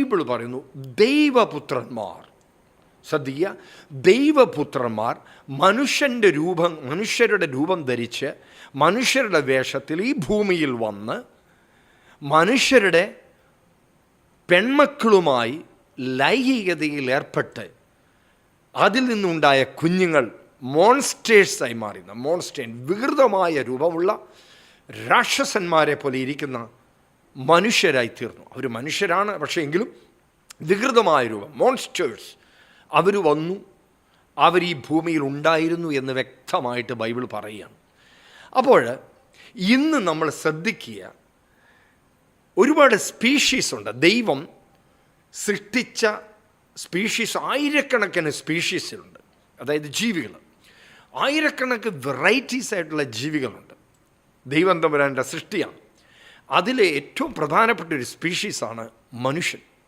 Bible പറയുന്നു ദൈവപുത്രന്മാർ. ശ്രദ്ധിക്കുക, ദൈവപുത്രന്മാർ മനുഷ്യരുടെ രൂപം ധരിച്ച് മനുഷ്യരുടെ വേഷത്തിൽ ഈ ഭൂമിയിൽ വന്ന് മനുഷ്യരുടെ പെൺമക്കളുമായി ലൈംഗികതയിൽ ഏർപ്പെട്ട് അതിൽ നിന്നുണ്ടായ കുഞ്ഞുങ്ങൾ മോൺസ്റ്റേഴ്സായി മാറുന്ന വികൃതമായ രൂപമുള്ള രാക്ഷസന്മാരെ പോലെ ഇരിക്കുന്ന മനുഷ്യരായി തീർന്നു. അവർ മനുഷ്യരാണ്, പക്ഷേ എങ്കിലും വികൃതമായ രൂപം, മോൺസ്റ്റേഴ്സ്. അവർ വന്നു, അവർ ഈ ഭൂമിയിൽ ഉണ്ടായിരുന്നു എന്ന് വ്യക്തമായിട്ട് ബൈബിൾ പറയുകയാണ്. അപ്പോൾ ഇന്ന് നമ്മൾ ശ്രദ്ധിക്കുക, ഒരുപാട് സ്പീഷീസ് ഉണ്ട്. ദൈവം സൃഷ്ടിച്ച സ്പീഷീസ് ആയിരക്കണക്കിന് സ്പീഷീസുണ്ട്, അതായത് ജീവികൾ. ആയിരക്കണക്കിന് വെറൈറ്റീസ് ആയിട്ടുള്ള ജീവികളുണ്ട്. ദൈവം തമ്പുരാൻ്റെ സൃഷ്ടിയാണ്. അതിലെ ഏറ്റവും പ്രധാനപ്പെട്ട ഒരു സ്പീഷീസാണ് മനുഷ്യൻ.